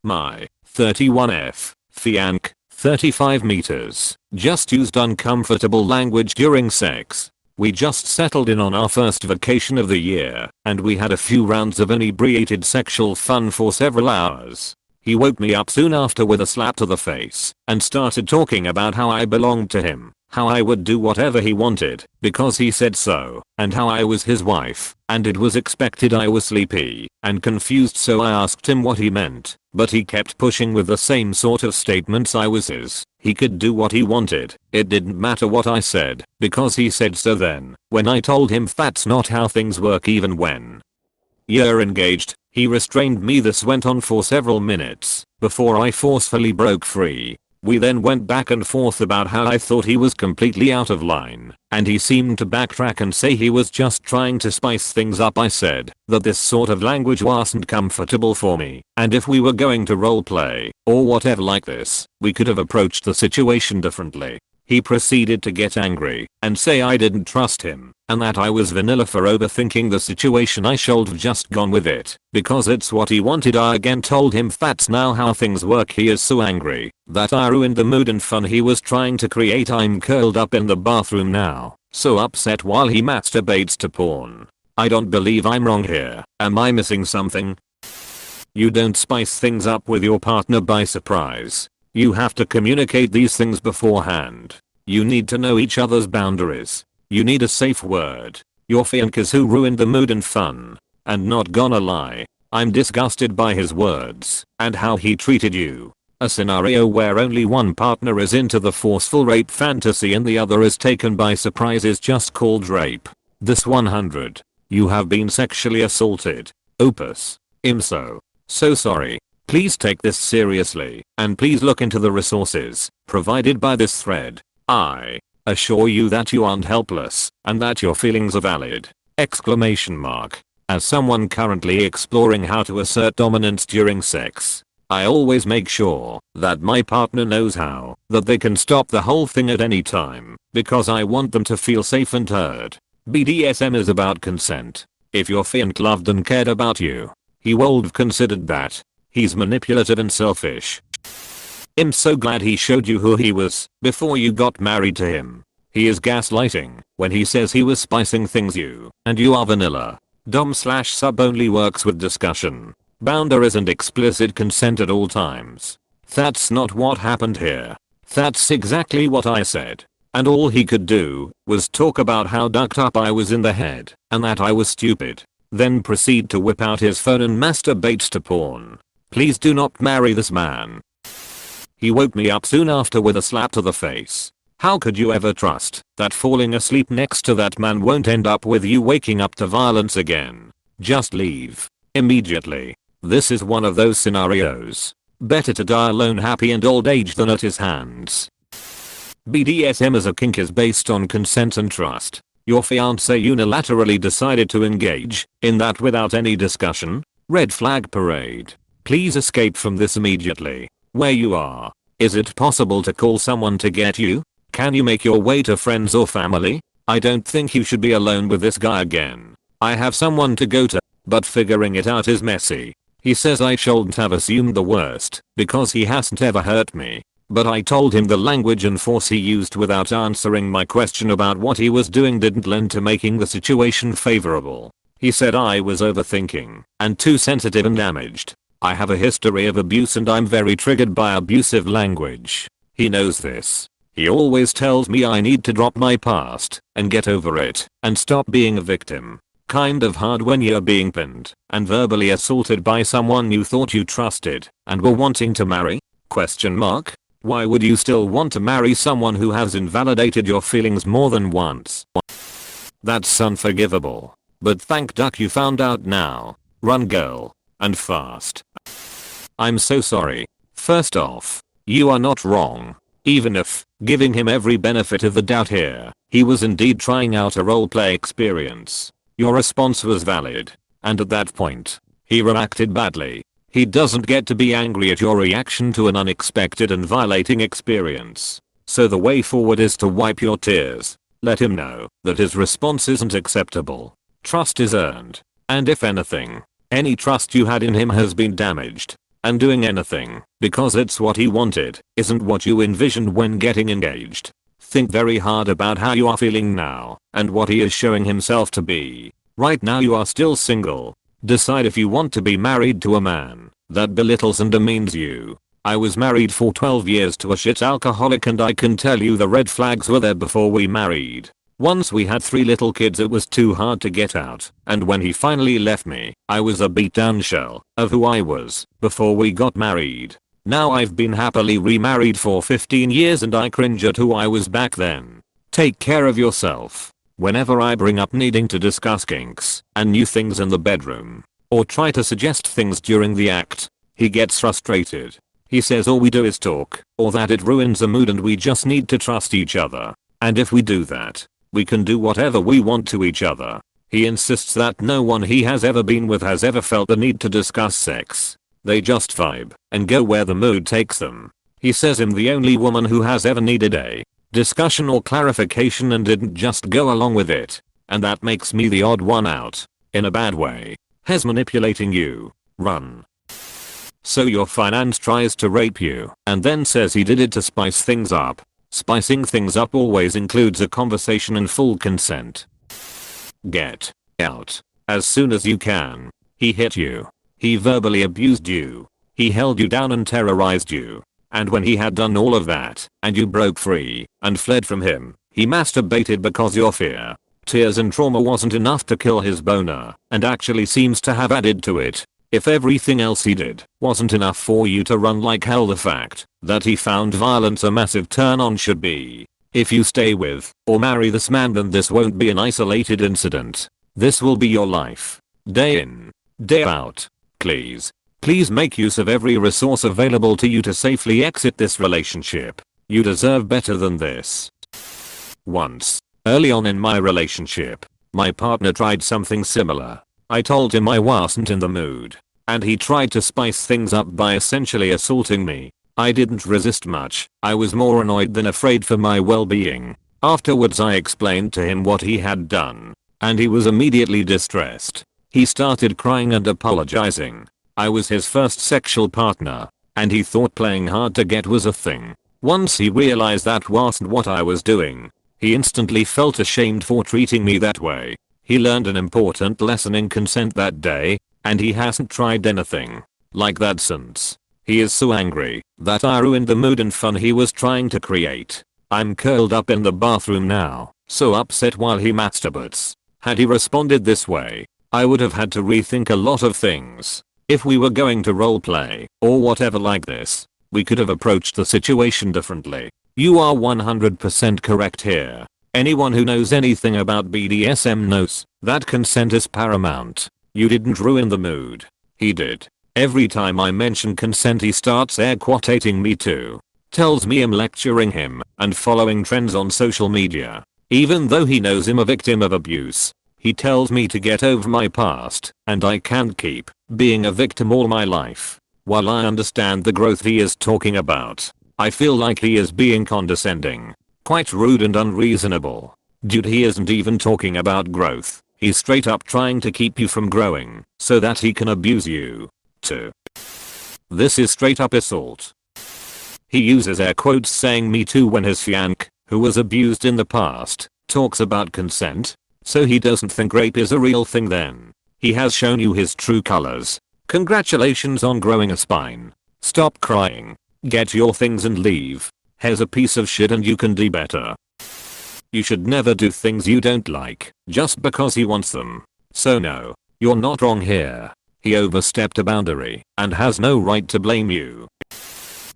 My 31F fianc 35 meters just used uncomfortable language during sex. We just settled in on our first vacation of the year, and we had a few rounds of inebriated sexual fun for several hours. He woke me up soon after with a slap to the face and started talking about how I belonged to him, how I would do whatever he wanted because he said so, and how I was his wife and it was expected. I was sleepy and confused, so I asked him what he meant, but he kept pushing with the same sort of statements. I was his. He could do what he wanted. It didn't matter what I said because he said so. Then, when I told him that's not how things work, even when you're engaged, he restrained me. This went on for several minutes before I forcefully broke free. We then went back and forth about how I thought he was completely out of line, and he seemed to backtrack and say he was just trying to spice things up. I said that this sort of language wasn't comfortable for me, and if we were going to roleplay or whatever like this, we could have approached the situation differently. He proceeded to get angry and say I didn't trust him and that I was vanilla for overthinking the situation. I should have just gone with it because it's what he wanted. I again told him that's now how things work. He is so angry that I ruined the mood and fun he was trying to create. I'm curled up in the bathroom now, so upset while he masturbates to porn. I don't believe I'm wrong here. Am I missing something? You don't spice things up with your partner by surprise. You have to communicate these things beforehand. You need to know each other's boundaries. You need a safe word. Your fiancé is who ruined the mood and fun. And not gonna lie, I'm disgusted by his words and how he treated you. A scenario where only one partner is into the forceful rape fantasy and the other is taken by surprise is just called rape. This 100. You have been sexually assaulted. Opus. IMSO. So sorry. Please take this seriously and please look into the resources provided by this thread. I assure you that you aren't helpless and that your feelings are valid. Exclamation mark. As someone currently exploring how to assert dominance during sex, I always make sure that my partner knows how, that they can stop the whole thing at any time because I want them to feel safe and heard. BDSM is about consent. If your fiancé loved and cared about you, he would have considered that. He's manipulative and selfish. I'm so glad he showed you who he was before you got married to him. He is gaslighting when he says he was spicing things you and you are vanilla. Dom/sub only works with discussion, boundaries and explicit consent at all times. That's not what happened here. That's exactly what I said. And all he could do was talk about how ducked up I was in the head and that I was stupid. Then proceed to whip out his phone and masturbate to porn. Please do not marry this man. He woke me up soon after with a slap to the face. How could you ever trust that falling asleep next to that man won't end up with you waking up to violence again? Just leave. Immediately. This is one of those scenarios. Better to die alone happy and old age than at his hands. BDSM as a kink is based on consent and trust. Your fiancé unilaterally decided to engage in that without any discussion. Red flag parade. Please escape from this immediately. Where you are, is it possible to call someone to get you? Can you make your way to friends or family? I don't think you should be alone with this guy again. I have someone to go to, but figuring it out is messy. He says I shouldn't have assumed the worst because he hasn't ever hurt me. But I told him the language and force he used without answering my question about what he was doing didn't lend to making the situation favorable. He said I was overthinking and too sensitive and damaged. I have a history of abuse and I'm very triggered by abusive language. He knows this. He always tells me I need to drop my past and get over it and stop being a victim. Kind of hard when you're being pinned and verbally assaulted by someone you thought you trusted and were wanting to marry? Question mark. Why would you still want to marry someone who has invalidated your feelings more than once? That's unforgivable. But thank duck you found out now. Run girl. And fast. I'm so sorry. First off, you are not wrong. Even if, giving him every benefit of the doubt here, he was indeed trying out a roleplay experience. Your response was valid. And at that point, he reacted badly. He doesn't get to be angry at your reaction to an unexpected and violating experience. So the way forward is to wipe your tears. Let him know that his response isn't acceptable. Trust is earned. And if anything, any trust you had in him has been damaged. and doing anything because it's what he wanted isn't what you envisioned when getting engaged. Think very hard about how you are feeling now and what he is showing himself to be. Right now you are still single. Decide if you want to be married to a man that belittles and demeans you. I was married for 12 years to a shit alcoholic, and I can tell you the red flags were there before we married. Once we had 3 little kids, it was too hard to get out, and when he finally left me, I was a beat down shell of who I was before we got married. Now I've been happily remarried for 15 years and I cringe at who I was back then. Take care of yourself. Whenever I bring up needing to discuss kinks and new things in the bedroom, or try to suggest things during the act, he gets frustrated. He says all we do is talk, or that it ruins the mood and we just need to trust each other. And if we do that, we can do whatever we want to each other. He insists that no one he has ever been with has ever felt the need to discuss sex. They just vibe and go where the mood takes them. He says I'm the only woman who has ever needed a discussion or clarification and didn't just go along with it. And that makes me the odd one out. In a bad way. He's manipulating you. Run. So your finance tries to rape you and then says he did it to spice things up. Spicing things up always includes a conversation and full consent. Get out as soon as you can. He hit you. He verbally abused you. He held you down and terrorized you. And when he had done all of that and you broke free and fled from him, he masturbated because your fear, tears and trauma wasn't enough to kill his boner, and actually seems to have added to it. If everything else he did wasn't enough for you to run like hell, the fact that he found violence a massive turn on should be. If you stay with or marry this man, then this won't be an isolated incident. This will be your life. Day in, day out. Please make use of every resource available to you to safely exit this relationship. You deserve better than this. Once, early on in my relationship, my partner tried something similar. I told him I wasn't in the mood, and he tried to spice things up by essentially assaulting me. I didn't resist much. I was more annoyed than afraid for my well-being. Afterwards I explained to him what he had done, and he was immediately distressed. He started crying and apologizing. I was his first sexual partner, and he thought playing hard to get was a thing. Once he realized that wasn't what I was doing, he instantly felt ashamed for treating me that way. He learned an important lesson in consent that day, and he hasn't tried anything like that since. He is so angry that I ruined the mood and fun he was trying to create. I'm curled up in the bathroom now, so upset while he masturbates. Had he responded this way, I would have had to rethink a lot of things. If we were going to roleplay or whatever like this, we could have approached the situation differently. You are 100% correct here. Anyone who knows anything about BDSM knows that consent is paramount. You didn't ruin the mood. He did. Every time I mention consent he starts air quotating me too. Tells me I'm lecturing him and following trends on social media. Even though he knows I'm a victim of abuse, he tells me to get over my past and I can't keep being a victim all my life. While I understand the growth he is talking about, I feel like he is being condescending. Quite rude and unreasonable. Dude, he isn't even talking about growth. He's straight up trying to keep you from growing so that he can abuse you too. This is straight up assault. He uses air quotes saying me too when his fiancé, who was abused in the past, talks about consent. So he doesn't think rape is a real thing then. He has shown you his true colors. Congratulations on growing a spine. Stop crying. Get your things and leave. He's a piece of shit and you can do better. You should never do things you don't like just because he wants them. So no, you're not wrong here. He overstepped a boundary and has no right to blame you.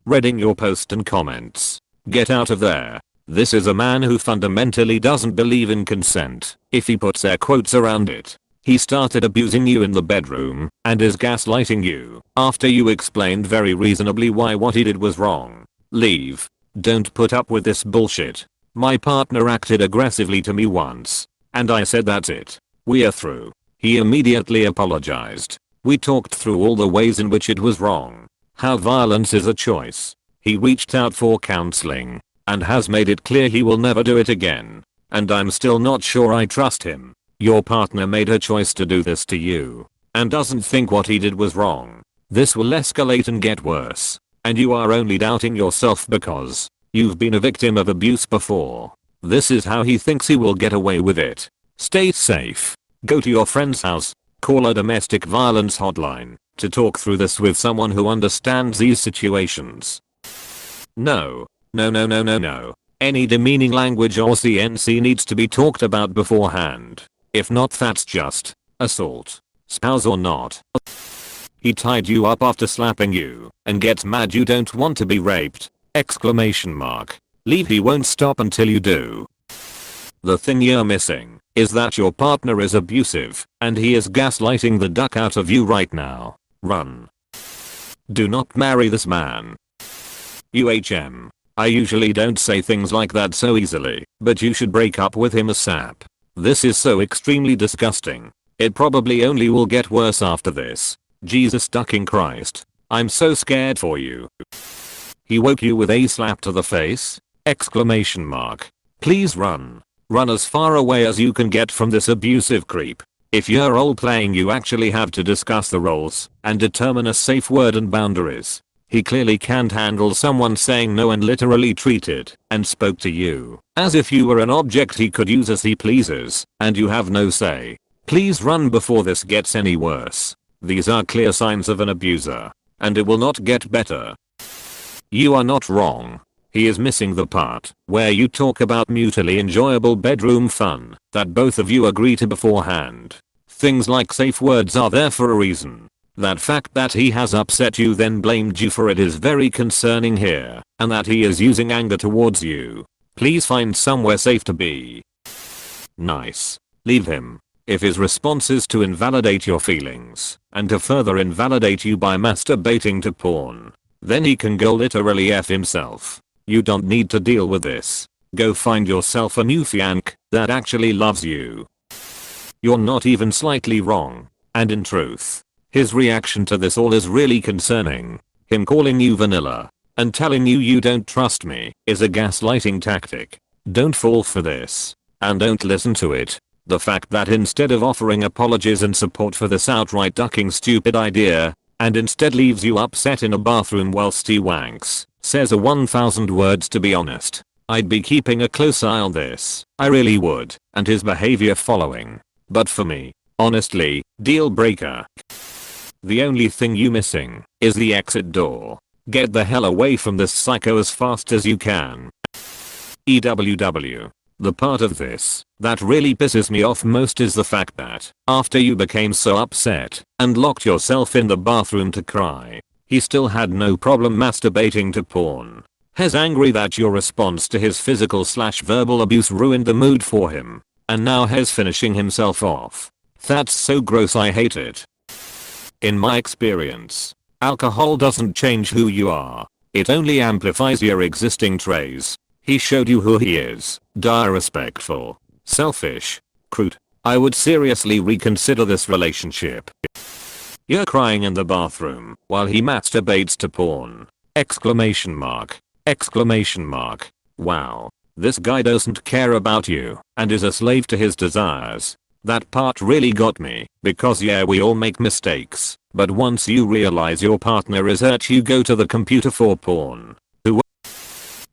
Reading your post and comments. Get out of there. This is a man who fundamentally doesn't believe in consent, if he puts air quotes around it. He started abusing you in the bedroom and is gaslighting you after you explained very reasonably why what he did was wrong. Leave. Don't put up with this bullshit. My partner acted aggressively to me once, and I said that's it. We're through. He immediately apologized. We talked through all the ways in which it was wrong. How violence is a choice. He reached out for counseling and has made it clear he will never do it again. And I'm still not sure I trust him. Your partner made her choice to do this to you and doesn't think what he did was wrong. This will escalate and get worse. And you are only doubting yourself because you've been a victim of abuse before. This is how he thinks he will get away with it. Stay safe. Go to your friend's house. Call a domestic violence hotline to talk through this with someone who understands these situations. No. No, no, no, no, no. Any demeaning language or CNC needs to be talked about beforehand. If not, that's just assault. Spouse or not. He tied you up after slapping you and gets mad you don't want to be raped. Exclamation mark. Leave, he won't stop until you do. The thing you're missing is that your partner is abusive and he is gaslighting the duck out of you right now. Run. Do not marry this man. UHM. I usually don't say things like that so easily, but you should break up with him ASAP. This is so extremely disgusting. It probably only will get worse after this. Jesus fucking Christ. I'm so scared for you. He woke you with a slap to the face? Exclamation mark. Please run. Run as far away as you can get from this abusive creep. If you're role playing, you actually have to discuss the roles and determine a safe word and boundaries. He clearly can't handle someone saying no and literally treated and spoke to you as if you were an object he could use as he pleases and you have no say. Please run before this gets any worse. These are clear signs of an abuser and it will not get better. You are not wrong. He is missing the part where you talk about mutually enjoyable bedroom fun that both of you agree to beforehand. Things like safe words are there for a reason. That fact that he has upset you then blamed you for it is very concerning here, and that he is using anger towards you. Please find somewhere safe to be. Nice. Leave him. If his response is to invalidate your feelings and to further invalidate you by masturbating to porn, then he can go literally F himself. You don't need to deal with this. Go find yourself a new fiancé that actually loves you. You're not even slightly wrong. And in truth, his reaction to this all is really concerning. Him calling you vanilla and telling you don't trust me is a gaslighting tactic. Don't fall for this. And don't listen to it. The fact that instead of offering apologies and support for this outright ducking stupid idea, and instead leaves you upset in a bathroom whilst he wanks, says a 1000 words. To be honest, I'd be keeping a close eye on this. I really would. And his behavior following. But for me, honestly, deal breaker. The only thing you missing is the exit door. Get the hell away from this psycho as fast as you can. EWW. The part of this that really pisses me off most is the fact that after you became so upset and locked yourself in the bathroom to cry, he still had no problem masturbating to porn. He's angry that your response to his physical/verbal abuse ruined the mood for him, and now he's finishing himself off. That's so gross, I hate it. In my experience, alcohol doesn't change who you are. It only amplifies your existing traits. He showed you who he is. Disrespectful. Selfish. Crude. I would seriously reconsider this relationship. You're crying in the bathroom while he masturbates to porn. Exclamation mark. Exclamation mark. Wow. This guy doesn't care about you and is a slave to his desires. That part really got me, because yeah, we all make mistakes, but once you realize your partner is hurt, you go to the computer for porn.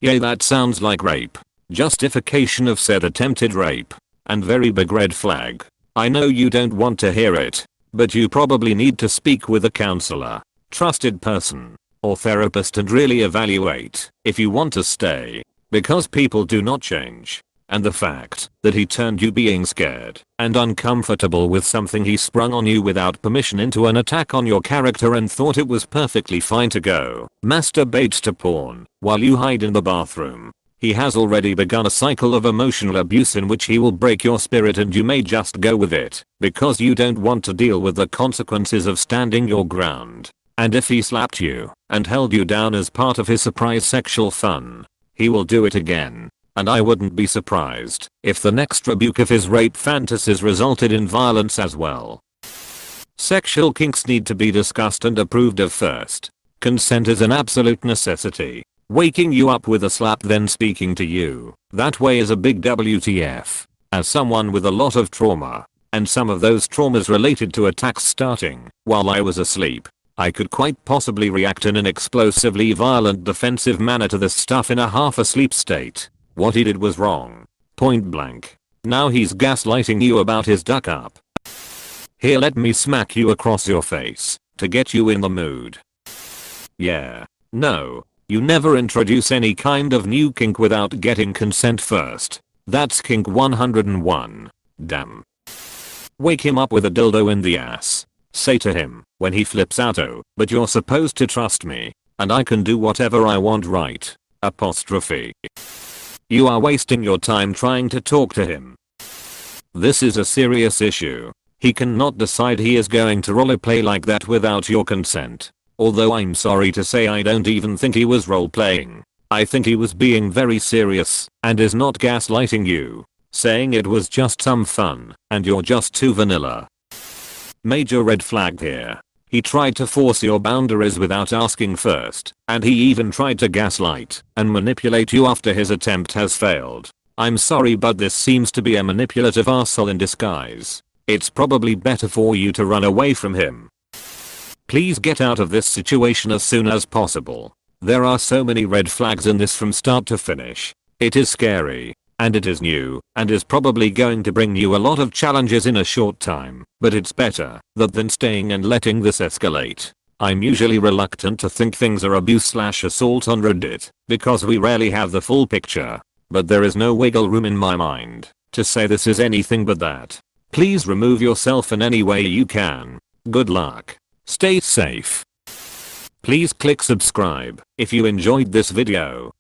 Yeah, that sounds like rape. Justification of said attempted rape. And very big red flag. I know you don't want to hear it, but you probably need to speak with a counselor, trusted person, or therapist and really evaluate if you want to stay. Because people do not change. And the fact that he turned you being scared and uncomfortable with something he sprung on you without permission into an attack on your character and thought it was perfectly fine to go masturbate to porn while you hide in the bathroom. He has already begun a cycle of emotional abuse in which he will break your spirit, and you may just go with it because you don't want to deal with the consequences of standing your ground. And if he slapped you and held you down as part of his surprise sexual fun, he will do it again. And I wouldn't be surprised if the next rebuke of his rape fantasies resulted in violence as well. Sexual kinks need to be discussed and approved of first. Consent is an absolute necessity. Waking you up with a slap then speaking to you that way is a big WTF. As someone with a lot of trauma, and some of those traumas related to attacks starting while I was asleep, I could quite possibly react in an explosively violent defensive manner to this stuff in a half asleep state. What he did was wrong. Point blank. Now he's gaslighting you about his duck up. Here, let me smack you across your face to get you in the mood. Yeah. No. You never introduce any kind of new kink without getting consent first. That's kink 101. Damn. Wake him up with a dildo in the ass. Say to him, when he flips out, "Oh, but you're supposed to trust me, and I can do whatever I want, right?" Apostrophe. You are wasting your time trying to talk to him. This is a serious issue. He cannot decide he is going to roleplay like that without your consent. Although I'm sorry to say I don't even think he was roleplaying. I think he was being very serious and is not gaslighting you, saying it was just some fun and you're just too vanilla. Major red flag here. He tried to force your boundaries without asking first, and he even tried to gaslight and manipulate you after his attempt has failed. I'm sorry, but this seems to be a manipulative arsehole in disguise. It's probably better for you to run away from him. Please get out of this situation as soon as possible. There are so many red flags in this from start to finish. It is scary, and it is new, and is probably going to bring you a lot of challenges in a short time, but it's better that than staying and letting this escalate. I'm usually reluctant to think things are abuse/assault on Reddit, because we rarely have the full picture, but there is no wiggle room in my mind to say this is anything but that. Please remove yourself in any way you can. Good luck. Stay safe. Please click subscribe if you enjoyed this video.